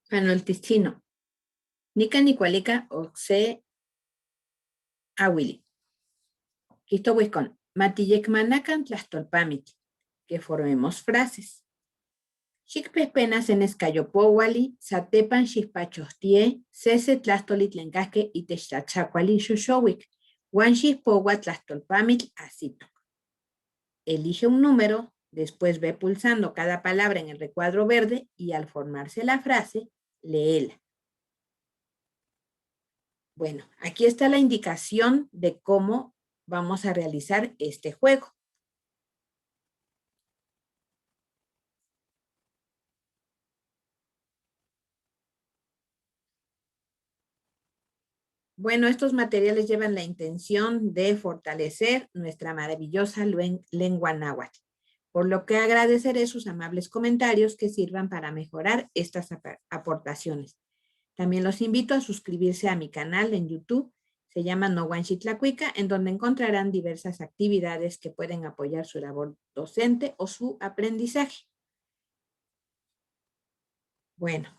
Panoltistino. Nika Nicualica Oxe Awili. Quisto Wiscon. Matillekmanakan Tlastolpamit. Que formemos frases. Xicpespenas en escayopowali, satepan xicpachostie, sese tlastolitlencasque y textachacuali xoxowik. Wan xicpowa tlastolpamit asitok. Elige un número, después ve pulsando cada palabra en el recuadro verde y al formarse la frase, léela. Bueno, aquí está la indicación de cómo vamos a realizar este juego. Bueno, estos materiales llevan la intención de fortalecer nuestra maravillosa lengua náhuatl, por lo que agradeceré sus amables comentarios que sirvan para mejorar estas aportaciones. También los invito a suscribirse a mi canal en YouTube, se llama Nohuanchitlacuica, en donde encontrarán diversas actividades que pueden apoyar su labor docente o su aprendizaje. Bueno.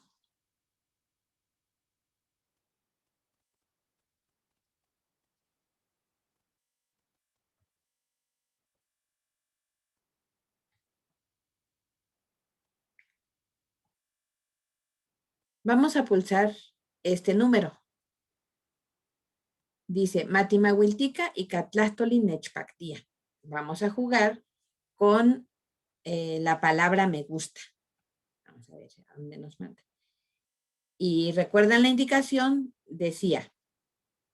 Vamos a pulsar este número. Dice, Matimawiltica y Catlastoli Nechpactía. Vamos a jugar con la palabra me gusta. Vamos a ver a dónde nos manda. Y recuerdan la indicación, decía,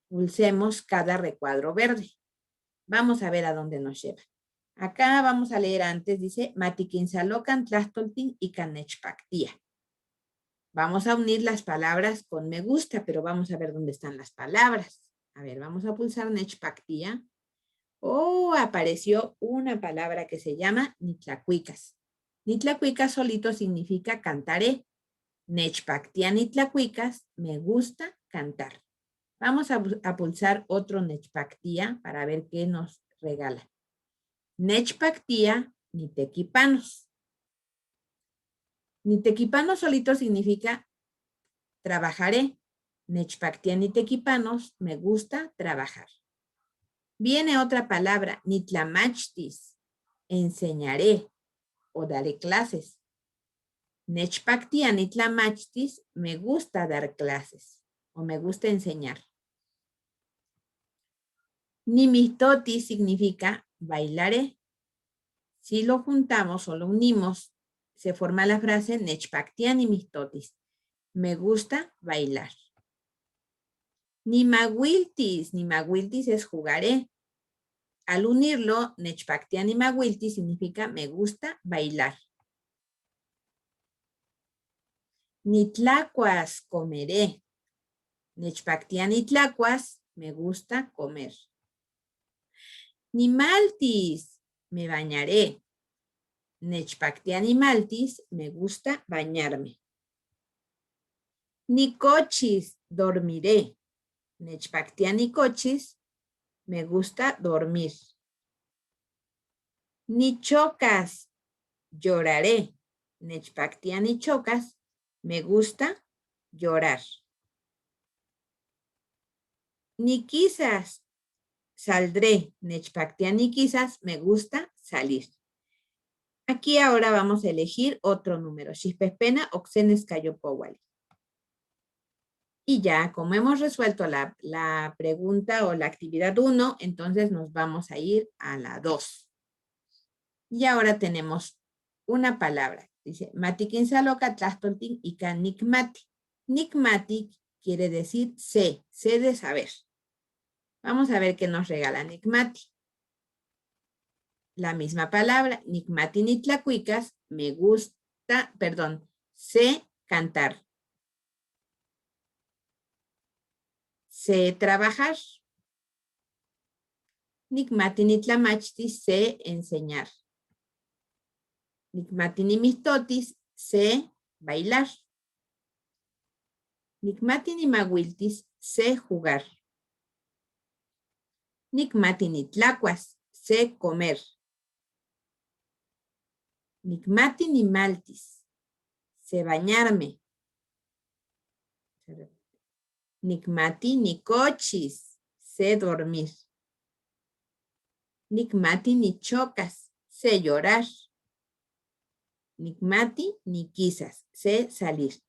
pulsemos cada recuadro verde. Vamos a ver a dónde nos lleva. Acá vamos a leer antes, dice, Matiquinsalocan Tlastoltin y Canechpactía. Vamos a unir las palabras con me gusta, pero vamos a ver dónde están las palabras. A ver, vamos a pulsar Nechpactía. Oh, apareció una palabra que se llama Nitlacuicas. Nitlacuicas solito significa cantaré. Nechpactía Nitlacuicas, me gusta cantar. Vamos a pulsar otro Nechpactía para ver qué nos regala. Nechpactía Nitequipanos. Nitequipanos solito significa trabajaré. Nechpactía Nitequipanos, me gusta trabajar. Viene otra palabra, nitlamachtis, enseñaré o daré clases. Nechpactía nitlamachtis, me gusta dar clases o me gusta enseñar. Nimistoti significa bailaré. Si lo juntamos o lo unimos, se forma la frase Nechpactía nimistotis, me gusta bailar. Nimawiltis, nimawiltis es jugaré. Al unirlo, Nechpactía nimawiltis significa me gusta bailar. Nitlacuas, comeré. Nechpactía nitlacuas, me gusta comer. Nimaltis, me bañaré. Nechpactía nimaltis, me gusta bañarme. Nicochis, dormiré. Nechpactía nicochis, me gusta dormir. Nichocas, lloraré. Nechpactía nichocas, me gusta llorar. Niquisas, saldré. Nechpactía niquisas, me gusta salir. Aquí ahora vamos a elegir otro número. Xispespena oxenes cayopowali. Y ya, como hemos resuelto la pregunta o la actividad 1, entonces nos vamos a ir a la 2. Y ahora tenemos una palabra. Dice, Matiquinsaloca Tlastoltin y Nikmati. Nikmati quiere decir sé de saber. Vamos a ver qué nos regala Nikmati. La misma palabra, Nikmati Nitlacuicas, me gusta, sé cantar. Sé trabajar. Nikmati Nitlamachtis, sé enseñar. Nikmati Nimistotis, sé bailar. Nikmati Nimawiltis, sé jugar. Nikmati Nitlacuas, sé comer. Nikmati Nimaltis, sé bañarme. Nicmati ni cochis, sé dormir. Nicmati ni chocas, sé llorar. Nicmati ni quizás, sé salir.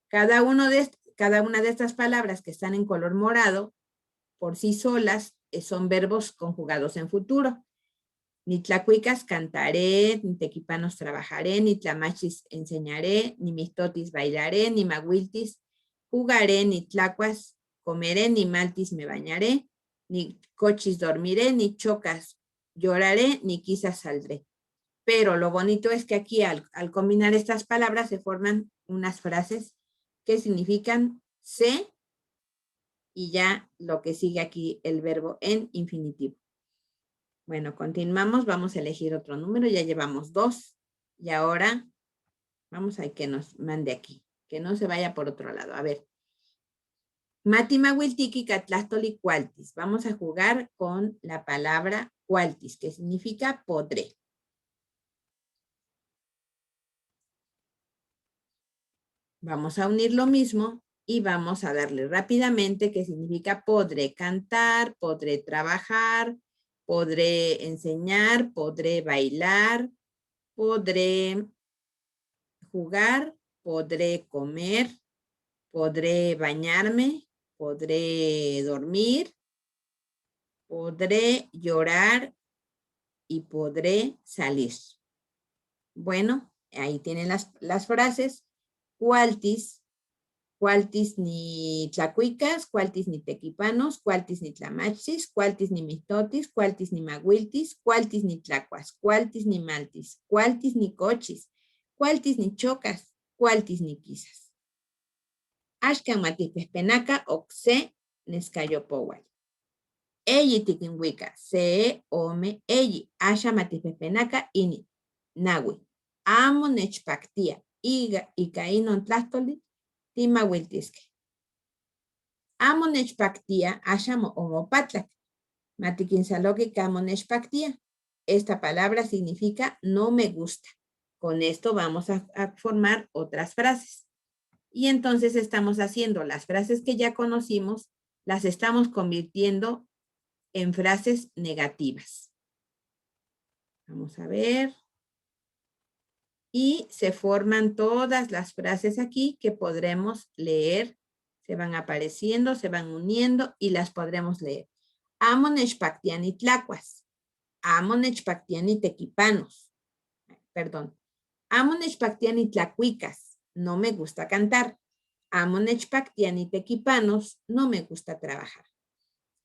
Cada una de estas palabras que están en color morado, por sí solas, son verbos conjugados en futuro. Ni tlacuicas cantaré, ni tequipanos trabajaré, ni tlamachis enseñaré, ni mistotis bailaré, ni maguiltis jugaré, ni tlacuas comeré, ni maltis me bañaré, ni cochis dormiré, ni chocas lloraré, ni quizás saldré. Pero lo bonito es que aquí al combinar estas palabras se forman unas frases que significan sé y ya lo que sigue aquí el verbo en infinitivo. Bueno, continuamos, vamos a elegir otro número, ya llevamos 2 y ahora vamos a que nos mande aquí, que no se vaya por otro lado. A ver. Mati mahuiltiki catlastoli cualtis. Vamos a jugar con la palabra cualtis, que significa podré. Vamos a unir lo mismo y vamos a darle rápidamente que significa podré cantar, podré trabajar, podré enseñar, podré bailar, podré jugar, podré comer, podré bañarme, podré dormir, podré llorar y podré salir. Bueno, ahí tienen las frases. Cualtis ni tlacuicas, cualtis ni tequipanos, cualtis ni tlamachis, cualtis ni mistotis, cualtis ni maguiltis, cualtis ni tlacuas, cualtis ni maltis, cualtis ni cochis, cualtis ni chocas, cualtis ni quizas. Ashkan matipes penaka oxe nescayopowal. Eyi tikinwika, se ome eyi, asha matipes penaka ini, nawi. Amo nechpactia, ika inon tlastoli, tima wiltisque. Amo nechpactia, ashamo omopatlak. Matiquinsaloque camo nechpactia. Esta palabra significa no me gusta. Con esto vamos a formar otras frases. Y entonces estamos haciendo las frases que ya conocimos, las estamos convirtiendo en frases negativas. Vamos a ver. Y se forman todas las frases aquí que podremos leer. Se van apareciendo, se van uniendo y las podremos leer. Amo nechpactiani tlacuas. Amo nechpactiani tequipanos. Perdón. Amo nechpactiani tlacuicas. No me gusta cantar. Amo nechpactiani tequipanos. No me gusta trabajar.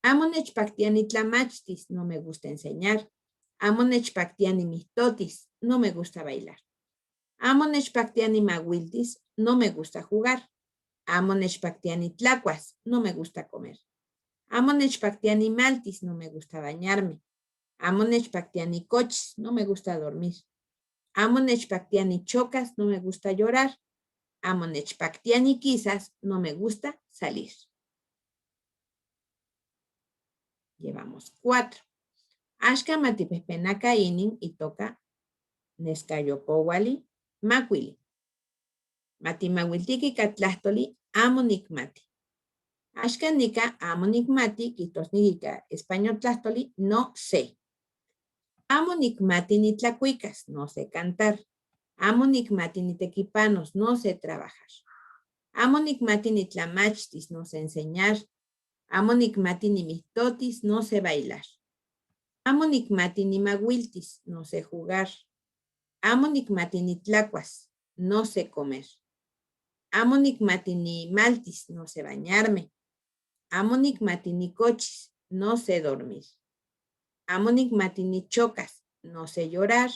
Amo nechpactiani tlamachtis. No me gusta enseñar. Amo nechpactiani mistotis. No me gusta bailar. Amo nechpactiani maguiltis, no me gusta jugar. Amo nechpactiani tlacuas, no me gusta comer. Amo nechpactiani maltis, no me gusta bañarme. Amo nechpactiani cochis, no me gusta dormir. Amo nechpactiani chocas, no me gusta llorar. Amo nechpactiani quizás, no me gusta salir. Llevamos 4. Ashka matipespenaka inin y toca nescayopowali macuili. Mati mahuiltiki catlastoli amo nicmati. Ashkan nika amo nicmati, quitosniquica español tlastoli, no sé. Amo nicmati ni tlacuicas, no sé cantar. Amo nicmati ni tequipanos, no sé trabajar. Amo nicmati ni tlamachtis, no sé enseñar. Amo nicmati ni mistotis, no sé bailar. Amo nicmati ni maguiltis, no sé jugar. Amo nicmati ni tlacuas, no sé comer. Amo nicmati ni maltis, no sé bañarme. Amo nicmati ni cochis, no sé dormir. Amo nicmati ni chocas, no sé llorar.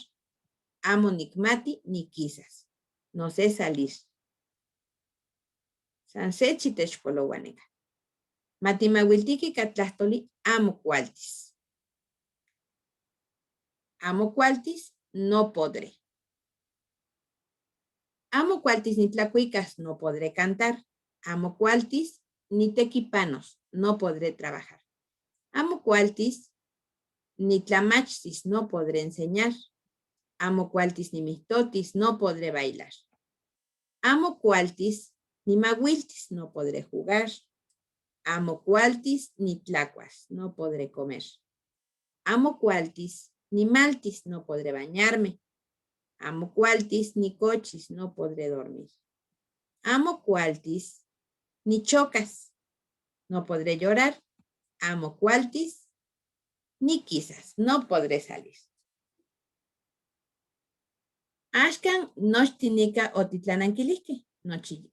Amo nicmati ni quizás, no sé salir. Sansechi techpolohuanica. Matimahuiltiki catlastoli amo cualtis. Amo cualtis, no podré. Amo cualtis ni tlacuicas, no podré cantar. Amo cualtis ni tequipanos, no podré trabajar. Amo cualtis ni tlamachtis, no podré enseñar. Amo cualtis ni mistotis, no podré bailar. Amo cualtis ni mahuiltis, no podré jugar. Amo cualtis, ni tlacuas, no podré comer. Amo cualtis, ni maltis, no podré bañarme. Amo cualtis, ni cochis, no podré dormir. Amo cualtis, ni chocas, no podré llorar. Amo cualtis, ni quizás, no podré salir. Ashkan nochtinica otitlananquilisque,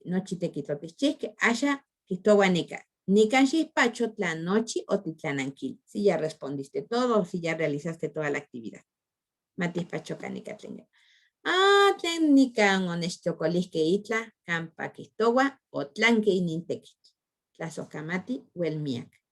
nochitequitlotischisque, asha quitoguanica. Nican chispacho tlanochi otitlananquil. Si ya respondiste todo, si ya realizaste toda la actividad. Matispacho canica tlenga. Tlen nican honestiocolisque itla, campa quistogua, o tlanque inintequit. Tlazocamati, huelmiac.